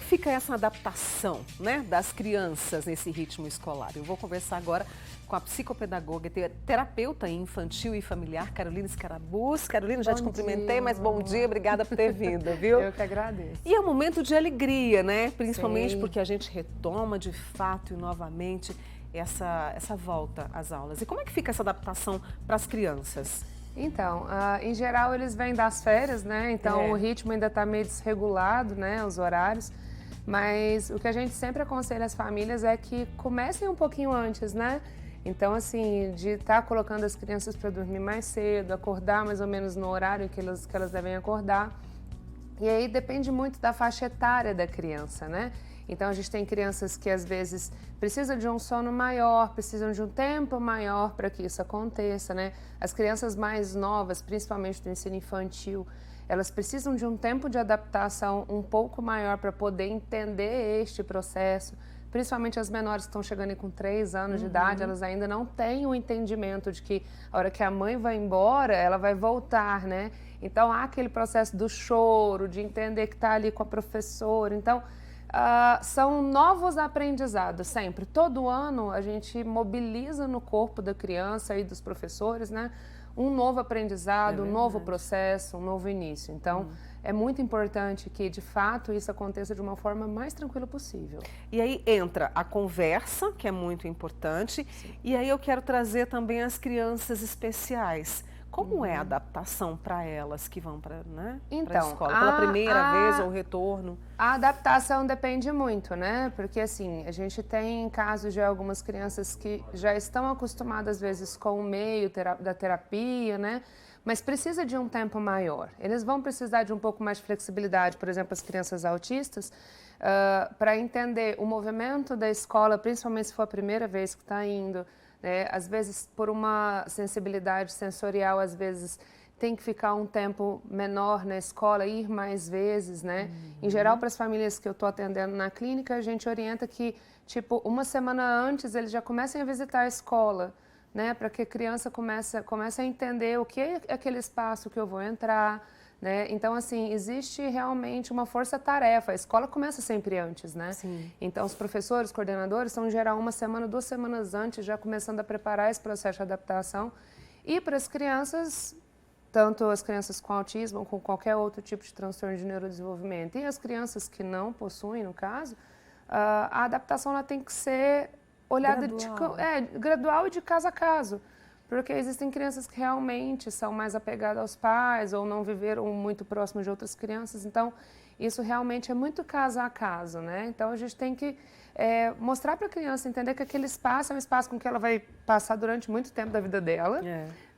fica essa adaptação, né, das crianças nesse ritmo escolar? Eu vou conversar agora com a psicopedagoga e terapeuta infantil e familiar, Carolina Scarabus. Carolina, já te cumprimentei, mas bom dia, obrigada por ter vindo, viu? Eu que agradeço. E é um momento de alegria, né? Principalmente Sim. porque a gente retoma de fato e novamente essa volta às aulas. E como é que fica essa adaptação para as crianças? Então, em geral eles vêm das férias, né? Então o ritmo ainda está meio desregulado, né? Os horários. Mas o que a gente sempre aconselha às famílias é que comecem um pouquinho antes, né? Então, assim, de estar colocando as crianças para dormir mais cedo, acordar mais ou menos no horário que elas devem acordar. E aí depende muito da faixa etária da criança, né? Então a gente tem crianças que às vezes precisam de um sono maior, precisam de um tempo maior para que isso aconteça, né? As crianças mais novas, principalmente do ensino infantil, elas precisam de um tempo de adaptação um pouco maior para poder entender este processo. Principalmente as menores que estão chegando aí com 3 anos de idade, elas ainda não têm o entendimento de que a hora que a mãe vai embora, ela vai voltar, né? Então há aquele processo do choro, de entender que está ali com a professora. Então, são novos aprendizados sempre. Todo ano a gente mobiliza no corpo da criança e dos professores, né? Um novo aprendizado, um novo processo, um novo início. Então, é muito importante que, de fato, isso aconteça de uma forma mais tranquila possível. E aí entra a conversa, que é muito importante, e aí eu quero trazer também as crianças especiais. Como é a adaptação para elas que vão para a escola? Pela primeira vez ou o retorno? A adaptação depende muito, né? Porque assim, a gente tem casos de algumas crianças que já estão acostumadas às vezes com o meio da terapia, né? Mas precisa de um tempo maior. Eles vão precisar de um pouco mais de flexibilidade, por exemplo, as crianças autistas, para entender o movimento da escola, principalmente se for a primeira vez que está indo, né? Às vezes, por uma sensibilidade sensorial, às vezes tem que ficar um tempo menor na escola, ir mais vezes, né? Em geral, para as famílias que eu estou atendendo na clínica, a gente orienta que, tipo, uma semana antes eles já comecem a visitar a escola, né? Para que a criança comece a entender o que é aquele espaço que eu vou entrar, né? Então, assim, existe realmente uma força-tarefa. A escola começa sempre antes, né? Sim. Então, os professores, coordenadores, são, em geral, uma semana, 2 semanas antes, já começando a preparar esse processo de adaptação. E para as crianças, tanto as crianças com autismo, com qualquer outro tipo de transtorno de neurodesenvolvimento, e as crianças que não possuem, no caso, a adaptação ela tem que ser olhada gradual e de caso a caso. Porque existem crianças que realmente são mais apegadas aos pais ou não viveram muito próximo de outras crianças. Então, isso realmente é muito caso a caso, né? Então, a gente tem que mostrar para a criança entender que aquele espaço é um espaço com que ela vai passar durante muito tempo da vida dela,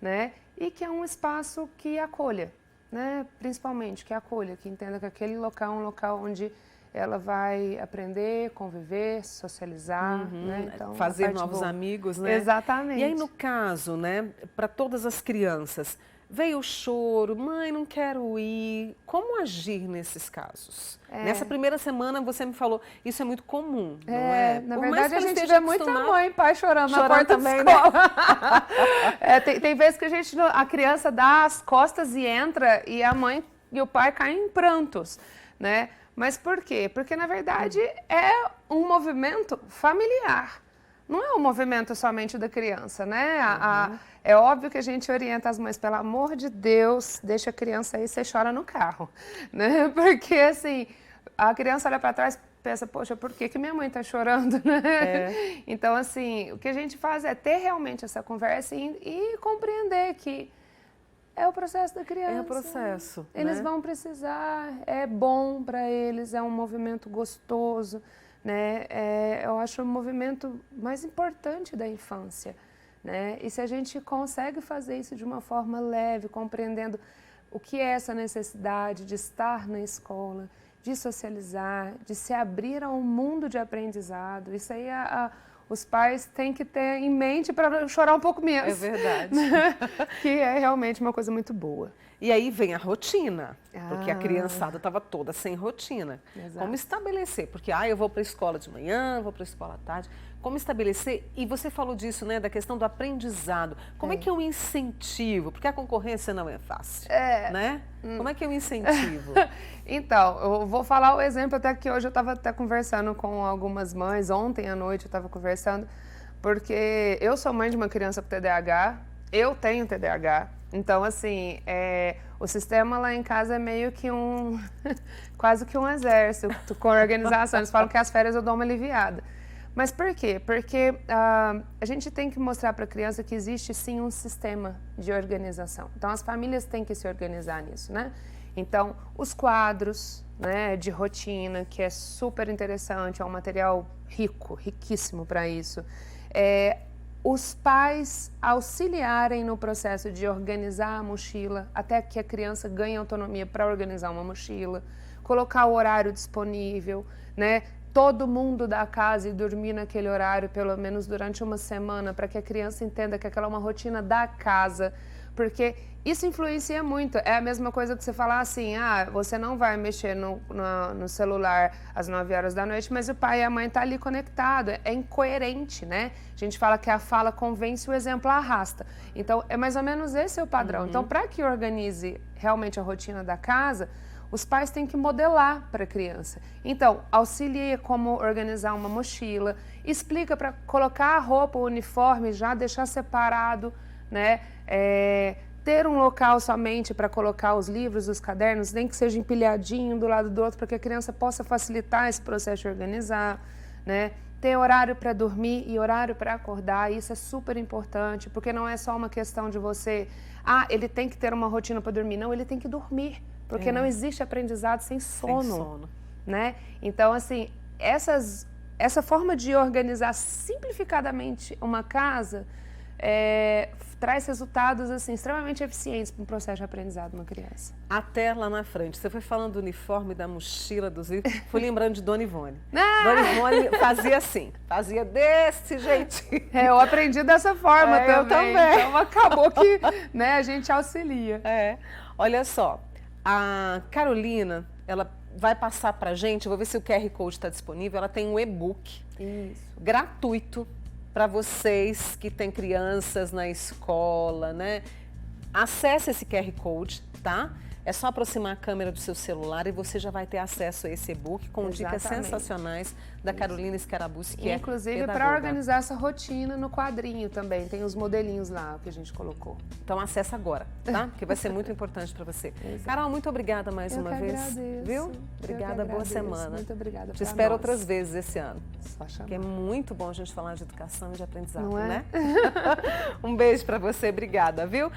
né? E que é um espaço que acolha, né? Principalmente que acolha, que entenda que aquele local é um local onde ela vai aprender, conviver, socializar, né? Então, fazer novos amigos, né? Exatamente. E aí, no caso, né, para todas as crianças, veio o choro, mãe, não quero ir. Como agir nesses casos? Nessa primeira semana, você me falou, isso é muito comum, não é? Na verdade, a gente vê muita mãe e pai chorando na porta também, da escola. Né? Tem vezes que a criança dá as costas e entra e a mãe e o pai caem em prantos, né? Mas por quê? Porque, na verdade, é um movimento familiar. Não é um movimento somente da criança, né? É óbvio que a gente orienta as mães, pelo amor de Deus, deixa a criança aí, você chora no carro, né? Porque, assim, a criança olha para trás e pensa, poxa, por que minha mãe está chorando, né? Então, assim, o que a gente faz é ter realmente essa conversa e compreender que é o processo da criança. É o processo. Eles vão precisar, é bom para eles, é um movimento gostoso, né? Eu acho o movimento mais importante da infância, né? E se a gente consegue fazer isso de uma forma leve, compreendendo o que é essa necessidade de estar na escola, de socializar, de se abrir a um mundo de aprendizado, isso aí os pais têm que ter em mente para chorar um pouco menos. É verdade. Que é realmente uma coisa muito boa. E aí vem a rotina, porque a criançada estava toda sem rotina. Exato. Como estabelecer? Porque eu vou para a escola de manhã, vou para a escola à tarde. Como estabelecer? E você falou disso, né, da questão do aprendizado. Como é que eu incentivo? Porque a concorrência não é fácil, né? Como é que eu incentivo? Então, eu vou falar o exemplo até que hoje eu estava até conversando com algumas mães, ontem à noite eu estava conversando, porque eu sou mãe de uma criança com TDAH, eu tenho TDAH, então assim, o sistema lá em casa é meio que quase que um exército com organização, eles falam que as férias eu dou uma aliviada. Mas por quê? Porque a gente tem que mostrar para a criança que existe sim um sistema de organização. Então as famílias têm que se organizar nisso, né? Então os quadros, né, de rotina, que é super interessante, é um material riquíssimo para isso. Os pais auxiliarem no processo de organizar a mochila, até que a criança ganhe autonomia para organizar uma mochila, colocar o horário disponível, né? Todo mundo da casa e dormir naquele horário, pelo menos durante uma semana, para que a criança entenda que aquela é uma rotina da casa, porque isso influencia muito. É a mesma coisa que você falar assim, você não vai mexer no celular às 9 horas da noite, mas o pai e a mãe estão ali conectados. É incoerente, né? A gente fala que a fala convence, o exemplo arrasta. Então, é mais ou menos esse o padrão. Então, para que organize realmente a rotina da casa, os pais têm que modelar para a criança. Então, auxilia como organizar uma mochila, explica para colocar a roupa, o uniforme, já deixar separado, né? Ter um local somente para colocar os livros, os cadernos, nem que seja empilhadinho do lado do outro, para que a criança possa facilitar esse processo de organizar, né? Ter horário para dormir e horário para acordar, isso é super importante, porque não é só uma questão de você, ele tem que ter uma rotina para dormir. Não, ele tem que dormir. Porque não existe aprendizado sem sono, né? Então, assim, essa forma de organizar simplificadamente uma casa traz resultados, assim, extremamente eficientes para um processo de aprendizado de uma criança. Até lá na frente, você foi falando do uniforme, da mochila, dos livros, fui lembrando de Dona Ivone. Dona Ivone fazia assim, fazia desse jeitinho. Eu aprendi dessa forma também. Eu também. Então, acabou que, né, a gente auxilia. Olha só. A Carolina, ela vai passar para a gente, eu vou ver se o QR Code está disponível, ela tem um e-book gratuito para vocês que têm crianças na escola, né? Acesse esse QR Code, tá? É só aproximar a câmera do seu celular e você já vai ter acesso a esse e-book com dicas sensacionais da Carolina Scarabucci, que inclusive para organizar essa rotina no quadrinho também, tem os modelinhos lá que a gente colocou. Então acessa agora, tá? Porque vai ser muito importante para você. Carol, muito obrigada mais uma vez. Agradeço. Viu? Obrigada, boa semana. Muito obrigada. Te espero outras vezes esse ano. Só chamar. Porque é muito bom a gente falar de educação e de aprendizado, não é? né? Um beijo para você, obrigada, viu?